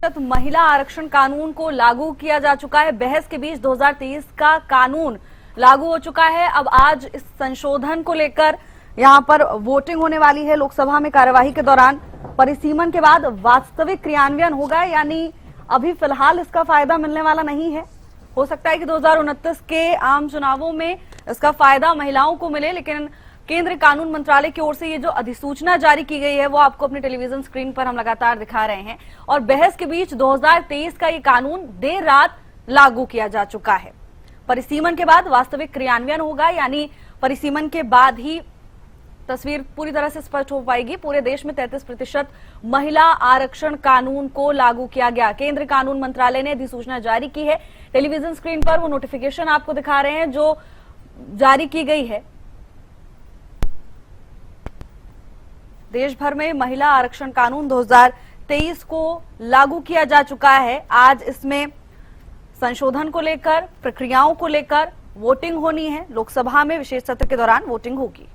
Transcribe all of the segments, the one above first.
महिला आरक्षण कानून को लागू किया जा चुका है। बहस के बीच 2023 का कानून लागू हो चुका है। अब आज इस संशोधन को लेकर यहां पर वोटिंग होने वाली है। लोकसभा में कार्यवाही के दौरान परिसीमन के बाद वास्तविक क्रियान्वयन होगा, यानी अभी फिलहाल इसका फायदा मिलने वाला नहीं है। हो सकता है कि 2029 के आम चुनावों में इसका फायदा महिलाओं को मिले, लेकिन केंद्रीय कानून मंत्रालय की ओर से ये जो अधिसूचना जारी की गई है वो आपको अपने टेलीविजन स्क्रीन पर हम लगातार दिखा रहे हैं। और बहस के बीच 2023 का ये कानून देर रात लागू किया जा चुका है। परिसीमन के बाद वास्तविक क्रियान्वयन होगा, यानी परिसीमन के बाद ही तस्वीर पूरी तरह से स्पष्ट हो पाएगी। पूरे देश में 33% महिला आरक्षण कानून को लागू किया गया। केंद्रीय कानून मंत्रालय ने अधिसूचना जारी की है। टेलीविजन स्क्रीन पर वो नोटिफिकेशन आपको दिखा रहे हैं जो जारी की गई है। देश भर में महिला आरक्षण कानून 2023 को लागू किया जा चुका है। आज इसमें संशोधन को लेकर, प्रक्रियाओं को लेकर वोटिंग होनी है। लोकसभा में विशेष सत्र के दौरान वोटिंग होगी।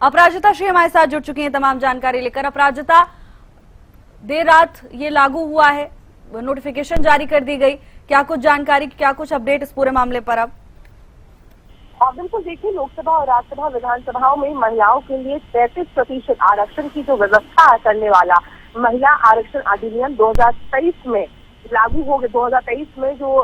अपराजिता श्री हमारे साथ जुड़ चुकी हैं तमाम जानकारी लेकर। अपराजिता, देर रात ये लागू हुआ है, नोटिफिकेशन जारी कर दी गई, क्या कुछ जानकारी, क्या कुछ अपडेट इस पूरे मामले पर? अब बिल्कुल देखिए, लोकसभा और राज्यसभा विधानसभाओं में महिलाओं के लिए 33% आरक्षण की जो व्यवस्था करने वाला महिला आरक्षण अधिनियम 2023 में लागू हो गया। 2023 में जो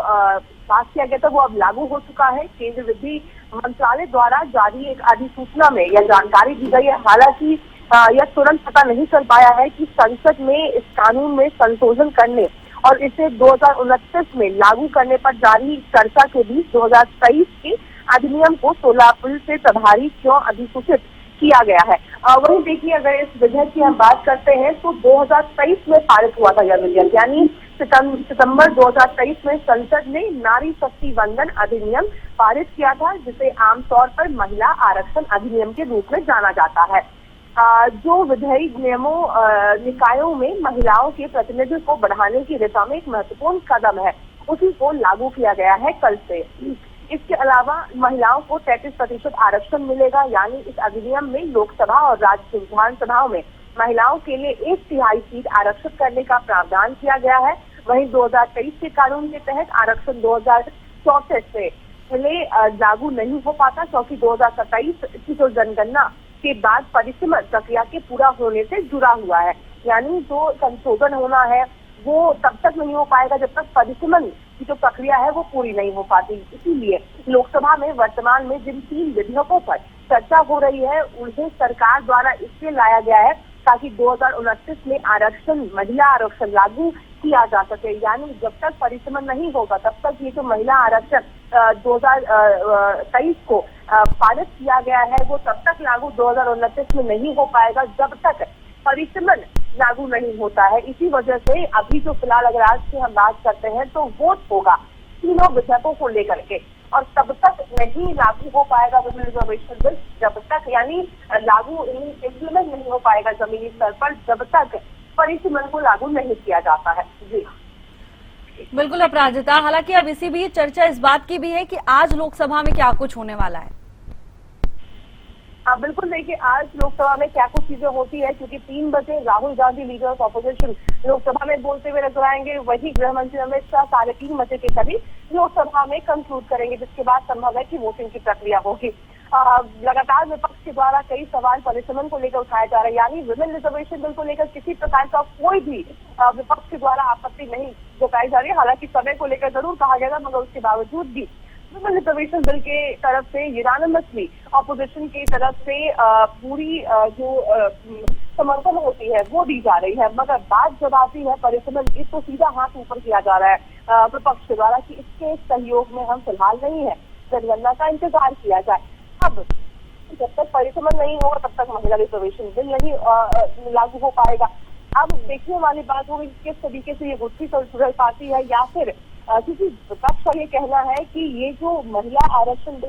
पास किया गया था वो अब लागू हो चुका है। केंद्रीय विधि मंत्रालय द्वारा जारी एक अधिसूचना में यह जानकारी दी गई है। हालांकि यह तुरंत पता नहीं चल पाया है कि संसद में इस कानून में संशोधन करने और इसे 2029 में लागू करने पर जारी चर्चा के बीच 2023 के अधिनियम को 16 अप्रैल से प्रभारी क्यों अधिसूचित किया गया है। वहीं देखिए, अगर इस विधेयक की हम बात करते हैं तो 2023 में पारित हुआ था यह विधेयक, यानी सितंबर 2023 में संसद ने नारी शक्ति वंदन अधिनियम पारित किया था, जिसे आमतौर पर महिला आरक्षण अधिनियम के रूप में जाना जाता है। जो विधायी निकायों में महिलाओं के प्रतिनिधित्व को बढ़ाने की दिशा में एक महत्वपूर्ण कदम है, उसी को लागू किया गया है कल से। इसके अलावा महिलाओं को 33% आरक्षण मिलेगा, यानी इस अधिनियम में लोकसभा और राज्य विधानसभाओं में महिलाओं के लिए 1/3 सीट आरक्षित करने का प्रावधान किया गया है। वहीं 2023 के कानून के तहत आरक्षण 2034 से पहले लागू नहीं हो पाता, क्योंकि 2027 की जो जनगणना के बाद परिसीमन प्रक्रिया के पूरा होने से जुड़ा हुआ है। यानी जो संशोधन होना है वो तब तक नहीं हो पाएगा जब तक परिसीमन की जो प्रक्रिया है वो पूरी नहीं हो पाती। इसीलिए लोकसभा में वर्तमान में जिन 3 विधेयकों पर चर्चा हो रही है उन्हें सरकार द्वारा इसलिए लाया गया है ताकि 2029 में आरक्षण, महिला आरक्षण लागू किया जा सके। यानी जब तक परिसीमन नहीं होगा तब तक ये जो महिला आरक्षण 2023 को पारित किया गया है वो तब तक लागू 2029 में नहीं हो पाएगा जब तक परिसीमन लागू नहीं होता है। इसी वजह से अभी जो फिलहाल अगर आज की हम बात करते हैं तो वोट होगा तीनों विधेयकों को लेकर के, और तब तक नहीं लागू हो पाएगा वुमेन रिजर्वेशन बिल, जब तक यानी लागू इम्प्लीमेंट नहीं हो पाएगा जमीनी स्तर पर जब तक परिसीमन को लागू नहीं किया जाता है। जी बिल्कुल अपराजिता, हालांकि अब इसी बीच चर्चा इस बात की भी है कि आज लोकसभा में क्या कुछ होने वाला है। बिल्कुल देखिए, आज लोकसभा में क्या कुछ चीजें होती है, क्योंकि 3 बजे Rahul Gandhi leader of opposition Lok Sabha में बोलते हुए नजर आएंगे। वही गृह मंत्री अमित शाह 3:30 बजे के करीब लोकसभा में कंक्लूड करेंगे, जिसके बाद संभव है कि वोटिंग की प्रक्रिया होगी। लगातार विपक्ष के द्वारा कई सवाल परिसीमन को लेकर उठाए जा रहे हैं, यानी विमेन रिजर्वेशन बिल को लेकर किसी प्रकार का कोई भी विपक्ष के द्वारा आपत्ति नहीं जताई जा रही है। हालांकि समय को लेकर जरूर कहा गया था, मगर उसके बावजूद भी विमेन रिजर्वेशन बिल के तरफ से यूनानिमसली ऑपोजिशन की तरफ से पूरी जो समर्थन होती है वो दी जा रही है। मगर बात जब आती है परिसीमन की तो सीधा हाथ ऊपर किया जा रहा है विपक्ष के द्वारा कि इसके सहयोग में हम फिलहाल नहीं है, जनगणना का इंतजार किया जाए। अब जब तक परिसीमन नहीं होगा तब तक महिला रिजर्वेशन बिल नहीं लागू हो पाएगा। अब देखने वाली बात होगी किस तरीके से ये गुत्थी सुलझ पाती है, या फिर किसी विपक्ष का ये कहना है कि ये जो महिला आरक्षण बिल